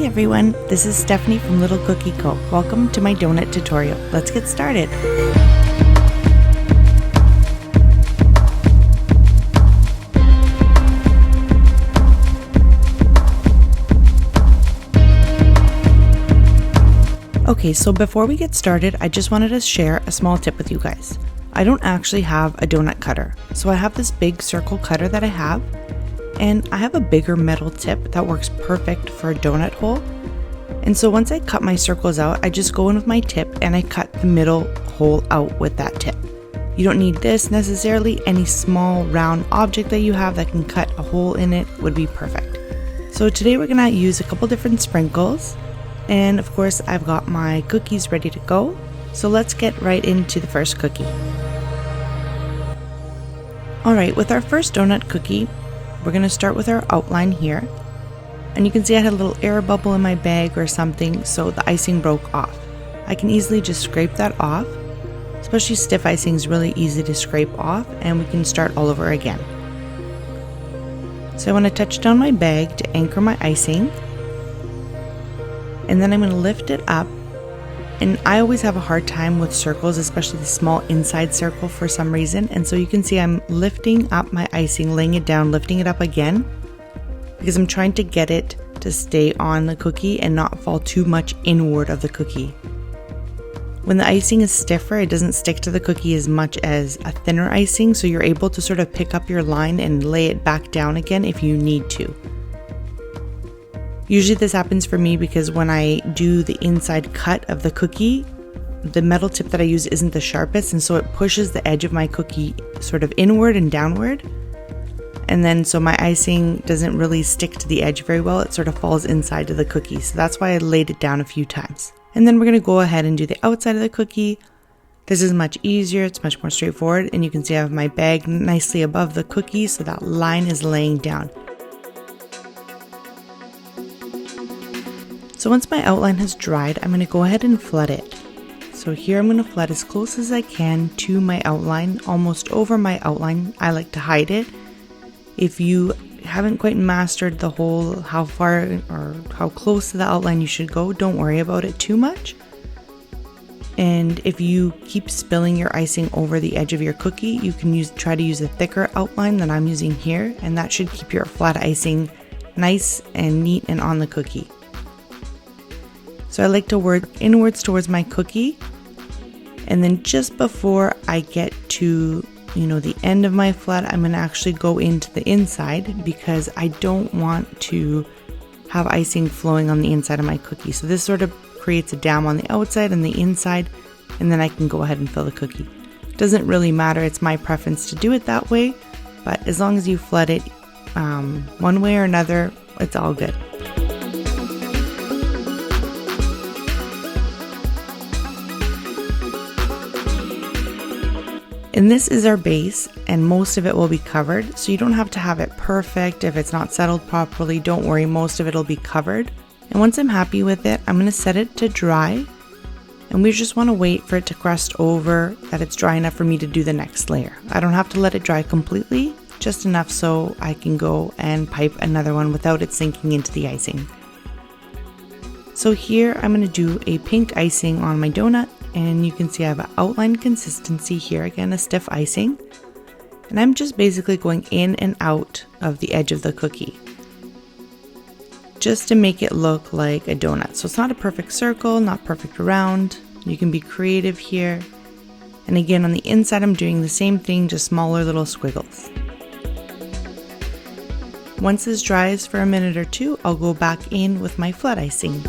everyone, this is Stephanie from Little Cookie Co. Welcome to my donut tutorial. Let's get started. Okay, so before we get started, I just wanted to share a small tip with you guys. I don't actually have a donut cutter, so I have this big circle cutter that I have, and I have a bigger metal tip that works perfect for a donut hole. And so once I cut my circles out, I just go in with my tip and I cut the middle hole out with that tip. You don't need this necessarily. Any small round object that you have that can cut a hole in it would be perfect. So today we're gonna use a couple different sprinkles, and of course I've got my cookies ready to go. So let's get right into the first cookie. Alright, with our first donut cookie, we're going to start with our outline here. And you can see I had a little air bubble in my bag or something, so the icing broke off. I can easily just scrape that off. Especially stiff icing is really easy to scrape off, and we can start all over again. So I want to touch down my bag to anchor my icing. And then I'm going to lift it up. And I always have a hard time with circles, especially the small inside circle for some reason. And so you can see I'm lifting up my icing, laying it down, lifting it up again, because I'm trying to get it to stay on the cookie and not fall too much inward of the cookie. When the icing is stiffer, it doesn't stick to the cookie as much as a thinner icing, so you're able to sort of pick up your line and lay it back down again if you need to. Usually this happens for me because when I do the inside cut of the cookie, the metal tip that I use isn't the sharpest, and so it pushes the edge of my cookie sort of inward and downward. And then so my icing doesn't really stick to the edge very well, it sort of falls inside of the cookie. So that's why I laid it down a few times. And then we're going to go ahead and do the outside of the cookie. This is much easier, it's much more straightforward, and you can see I have my bag nicely above the cookie so that line is laying down. So once my outline has dried, I'm going to go ahead and flood it. So here I'm going to flood as close as I can to my outline, almost over my outline. I like to hide it. If you haven't quite mastered the whole how far or how close to the outline you should go, don't worry about it too much. And if you keep spilling your icing over the edge of your cookie, you can try to use a thicker outline than I'm using here, and that should keep your flat icing nice and neat and on the cookie. So I like to work inwards towards my cookie, and then just before I get to, the end of my flat, I'm going to actually go into the inside because I don't want to have icing flowing on the inside of my cookie. So this sort of creates a dam on the outside and the inside, and then I can go ahead and fill the cookie. It doesn't really matter, it's my preference to do it that way, but as long as you flood it one way or another, it's all good. And this is our base, and most of it will be covered, so you don't have to have it perfect. If it's not settled properly, don't worry, most of it will be covered. And once I'm happy with it, I'm going to set it to dry, and we just want to wait for it to crust over, that it's dry enough for me to do the next layer. I don't have to let it dry completely, just enough so I can go and pipe another one without it sinking into the icing. So here I'm going to do a pink icing on my donut. And you can see I have an outline consistency here, again a stiff icing, and I'm just basically going in and out of the edge of the cookie just to make it look like a donut. So it's not a perfect circle, not perfect round, you can be creative here. And again on the inside I'm doing the same thing, just smaller little squiggles. Once this dries for a minute or two, I'll go back in with my flat icing.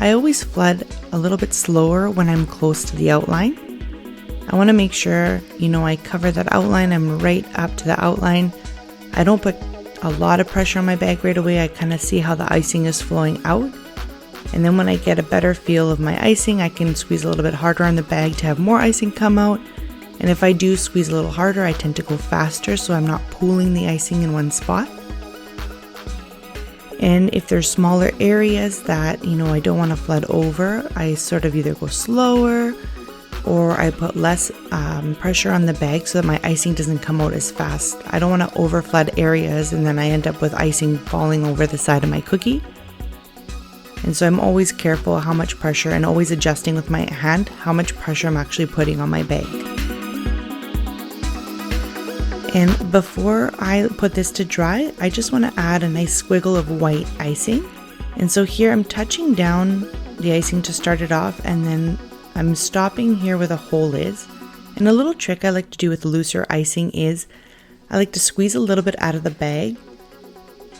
I always flood a little bit slower when I'm close to the outline. I want to make sure, I cover that outline, I'm right up to the outline. I don't put a lot of pressure on my bag right away, I kind of see how the icing is flowing out. And then when I get a better feel of my icing, I can squeeze a little bit harder on the bag to have more icing come out. And if I do squeeze a little harder, I tend to go faster so I'm not pooling the icing in one spot. And if there's smaller areas that, I don't want to flood over, I sort of either go slower or I put less pressure on the bag so that my icing doesn't come out as fast. I don't want to over flood areas and then I end up with icing falling over the side of my cookie. And so I'm always careful how much pressure and always adjusting with my hand how much pressure I'm actually putting on my bag. And before I put this to dry, I just want to add a nice squiggle of white icing. And so here I'm touching down the icing to start it off, and then I'm stopping here where the hole is. And a little trick I like to do with looser icing is I like to squeeze a little bit out of the bag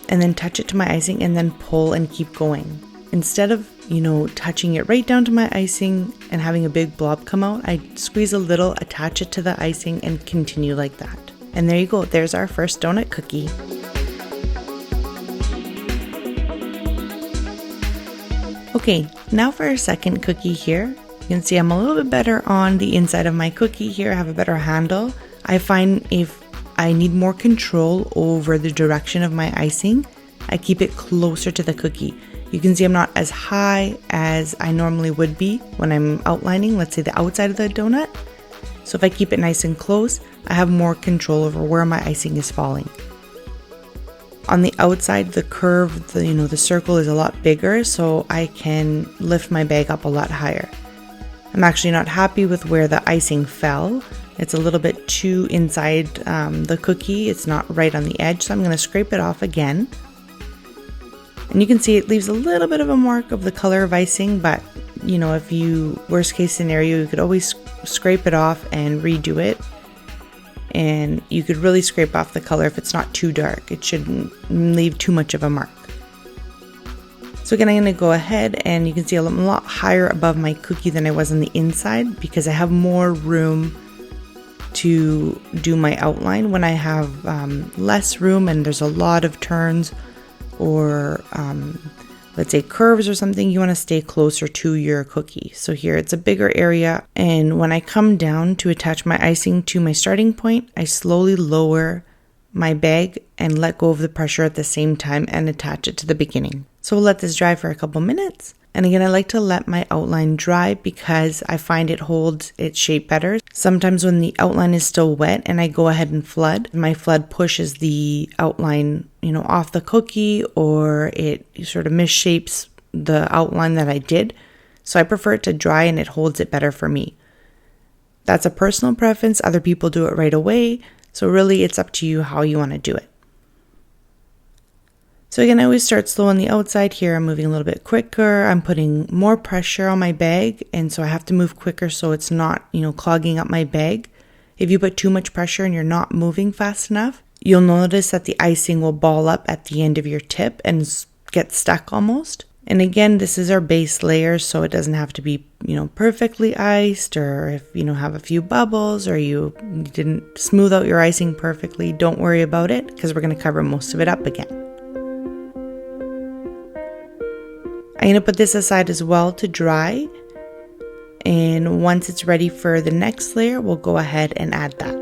and then touch it to my icing and then pull and keep going. Instead of, touching it right down to my icing and having a big blob come out, I squeeze a little, attach it to the icing, and continue like that. And there you go, there's our first donut cookie. Okay, now for our second cookie here. You can see I'm a little bit better on the inside of my cookie here. I have a better handle. I find if I need more control over the direction of my icing, I keep it closer to the cookie. You can see I'm not as high as I normally would be when I'm outlining, let's say the outside of the donut. So if I keep it nice and close, I have more control over where my icing is falling. On the outside, the curve, the circle is a lot bigger, so I can lift my bag up a lot higher. I'm actually not happy with where the icing fell. It's a little bit too inside the cookie. It's not right on the edge, so I'm going to scrape it off again. And you can see it leaves a little bit of a mark of the color of icing, but if you, worst case scenario, you could always scrape it off and redo it. And you could really scrape off the color if it's not too dark. It shouldn't leave too much of a mark. So again, I'm going to go ahead and you can see I'm a lot higher above my cookie than I was on the inside because I have more room to do my outline. When I have less room and there's a lot of turns or let's say curves or something, you want to stay closer to your cookie. So here it's a bigger area, and when I come down to attach my icing to my starting point, I slowly lower my bag and let go of the pressure at the same time and attach it to the beginning. So we'll let this dry for a couple minutes. And again, I like to let my outline dry because I find it holds its shape better. Sometimes when the outline is still wet and I go ahead and flood, my flood pushes the outline, off the cookie, or it sort of misshapes the outline that I did. So I prefer it to dry and it holds it better for me. That's a personal preference. Other people do it right away. So really it's up to you how you want to do it. So again, I always start slow on the outside. Here I'm moving a little bit quicker. I'm putting more pressure on my bag, and so I have to move quicker so it's not, clogging up my bag. If you put too much pressure and you're not moving fast enough, you'll notice that the icing will ball up at the end of your tip and get stuck almost. And again, this is our base layer, so it doesn't have to be, perfectly iced, or if, have a few bubbles or you didn't smooth out your icing perfectly, don't worry about it because we're going to cover most of it up again. I'm going to put this aside as well to dry, and once it's ready for the next layer, we'll go ahead and add that.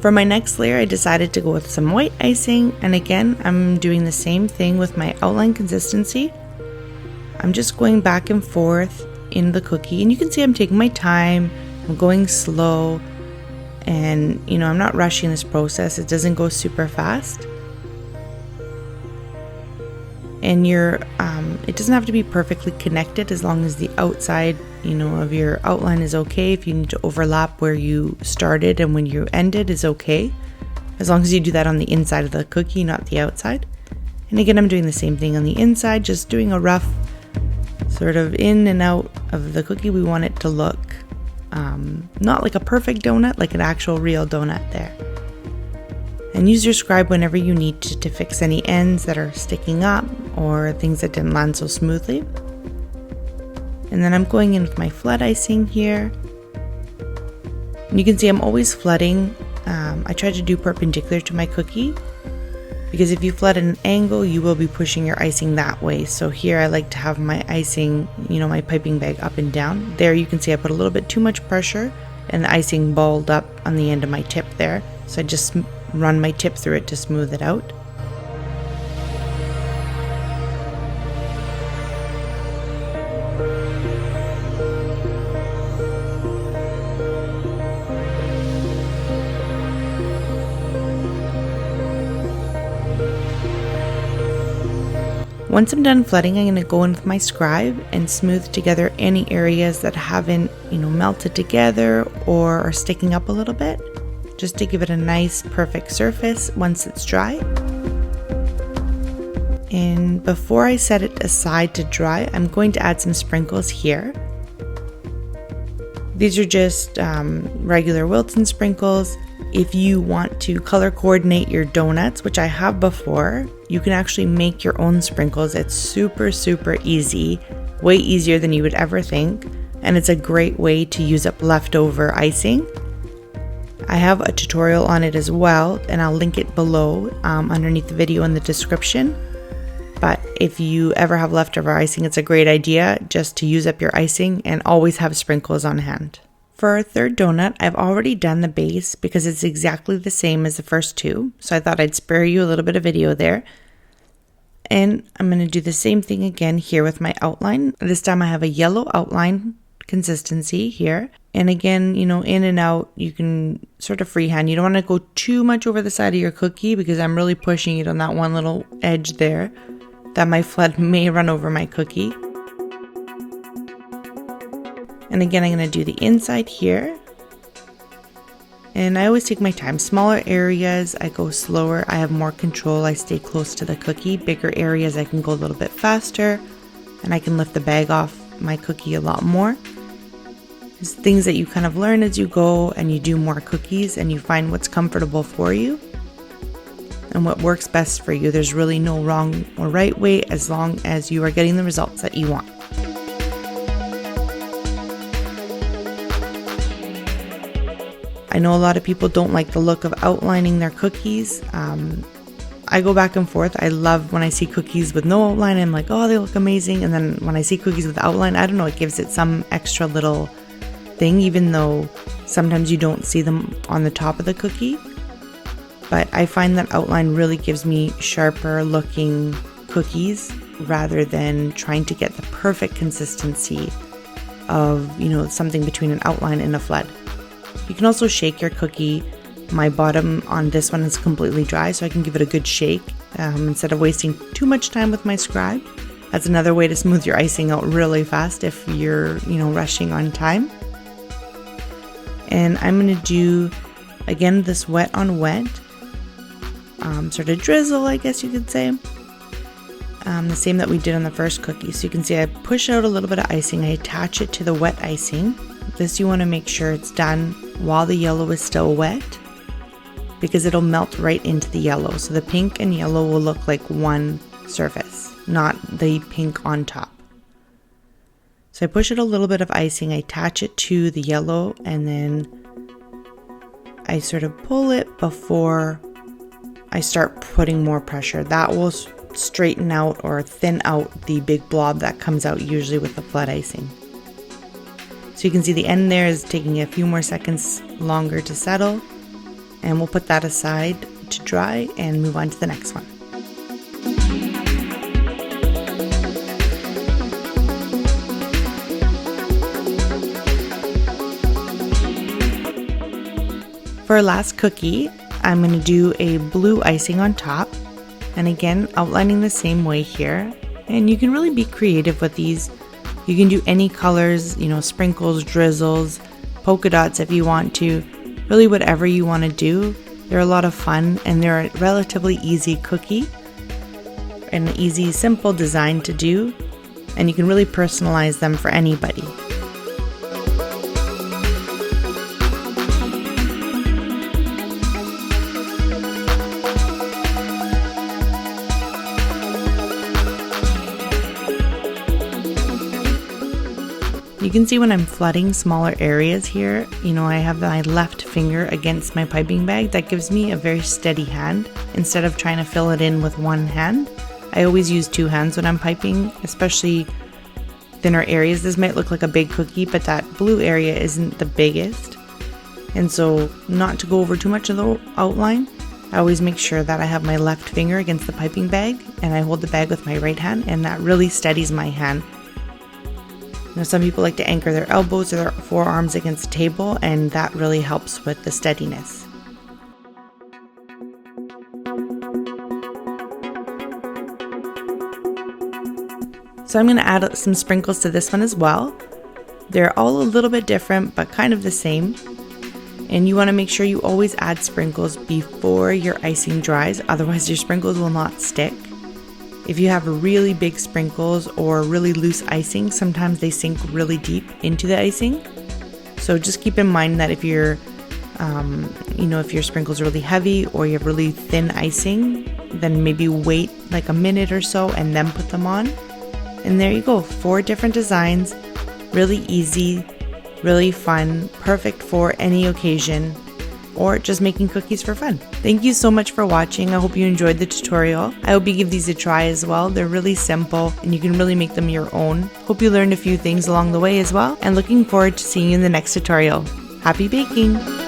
For my next layer, I decided to go with some white icing, and again, I'm doing the same thing with my outline consistency. I'm just going back and forth in the cookie, and you can see I'm taking my time, I'm going slow, and I'm not rushing this process. It doesn't go super fast. And it doesn't have to be perfectly connected as long as the outside, of your outline is okay. If you need to overlap where you started and when you ended is okay. As long as you do that on the inside of the cookie, not the outside. And again, I'm doing the same thing on the inside, just doing a rough sort of in and out of the cookie. We want it to look not like a perfect donut, like an actual real donut there. And use your scribe whenever you need to fix any ends that are sticking up or things that didn't land so smoothly. And then I'm going in with my flood icing here. And you can see I'm always flooding. I try to do perpendicular to my cookie. because if you flood at an angle, you will be pushing your icing that way. So here I like to have my icing, my piping bag up and down. There you can see I put a little bit too much pressure and the icing balled up on the end of my tip there. So I just run my tip through it to smooth it out. Once I'm done flooding, I'm going to go in with my scribe and smooth together any areas that haven't, melted together or are sticking up a little bit, just to give it a nice, perfect surface once it's dry. And before I set it aside to dry, I'm going to add some sprinkles here. These are just regular Wilton sprinkles. If you want to color coordinate your donuts, which I have before, you can actually make your own sprinkles. It's super, super easy, way easier than you would ever think. And it's a great way to use up leftover icing. I have a tutorial on it as well, and I'll link it below underneath the video in the description. But if you ever have leftover icing, it's a great idea just to use up your icing and always have sprinkles on hand. For our third donut, I've already done the base because it's exactly the same as the first two. So I thought I'd spare you a little bit of video there. And I'm going to do the same thing again here with my outline. This time I have a yellow outline consistency here. And again, in and out, you can sort of freehand. You don't want to go too much over the side of your cookie because I'm really pushing it on that one little edge there that my flood may run over my cookie. And again, I'm going to do the inside here. And I always take my time. Smaller areas, I go slower. I have more control. I stay close to the cookie. Bigger areas, I can go a little bit faster. And I can lift the bag off my cookie a lot more. There's things that you kind of learn as you go and you do more cookies and you find what's comfortable for you and what works best for you. There's really no wrong or right way as long as you are getting the results that you want. I know a lot of people don't like the look of outlining their cookies. I go back and forth. I love when I see cookies with no outline. I'm like, oh, they look amazing. And then when I see cookies with outline, I don't know, it gives it some extra little thing, even though sometimes you don't see them on the top of the cookie. But I find that outline really gives me sharper looking cookies rather than trying to get the perfect consistency of, something between an outline and a flood. You can also shake your cookie. My bottom on this one is completely dry, so I can give it a good shake instead of wasting too much time with my scribe. That's another way to smooth your icing out really fast if you're, rushing on time. And I'm going to do, again, this wet on wet, sort of drizzle, I guess you could say. The same that we did on the first cookie. So you can see I push out a little bit of icing, I attach it to the wet icing. This you want to make sure it's done while the yellow is still wet because it'll melt right into the yellow. So the pink and yellow will look like one surface, not the pink on top. So I push it a little bit of icing, I attach it to the yellow, and then I sort of pull it before I start putting more pressure. That will straighten out or thin out the big blob that comes out usually with the flood icing. So you can see the end there is taking a few more seconds longer to settle, and we'll put that aside to dry and move on to the next one. For our last cookie, I'm going to do a blue icing on top, and again outlining the same way here. And you can really be creative with these. You can do any colors, sprinkles, drizzles, polka dots if you want to. Really whatever you want to do. They're a lot of fun and they're a relatively easy cookie. An easy, simple design to do. And you can really personalize them for anybody. You can see when I'm flooding smaller areas here, I have my left finger against my piping bag. That gives me a very steady hand instead of trying to fill it in with one hand. I always use two hands when I'm piping, especially thinner areas. This might look like a big cookie, but that blue area isn't the biggest. And so not to go over too much of the outline, I always make sure that I have my left finger against the piping bag and I hold the bag with my right hand, and that really steadies my hand. Some people like to anchor their elbows or their forearms against the table, and that really helps with the steadiness. So I'm going to add some sprinkles to this one as well. They're all a little bit different, but kind of the same. And you want to make sure you always add sprinkles before your icing dries, otherwise your sprinkles will not stick. If you have really big sprinkles or really loose icing, sometimes they sink really deep into the icing. So just keep in mind that if your sprinkles are really heavy or you have really thin icing, then maybe wait like a minute or so and then put them on. And there you go, 4 different designs, really easy, really fun, perfect for any occasion, or just making cookies for fun. Thank you so much for watching. I hope you enjoyed the tutorial. I hope you give these a try as well. They're really simple and you can really make them your own. Hope you learned a few things along the way as well, and looking forward to seeing you in the next tutorial. Happy baking!